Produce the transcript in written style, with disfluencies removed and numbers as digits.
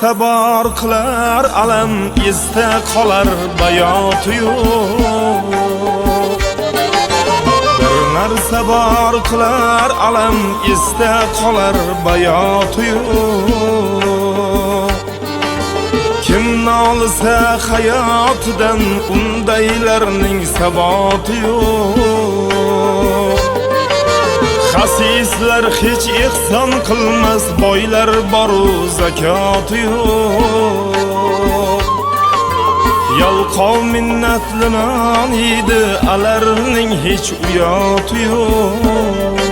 sabar qilar alam esda qolar bayoti yo'q. Bir narsa bor qilar alam esda qolar bayoti yo'q. Kim nolsa hayotidan undaylarning saboti yo'q. Xasislar hech ihson qilmas, boylar boru zakoti yo'q. Yalqov minnatliman edi, alarning hech uyoti yo'q.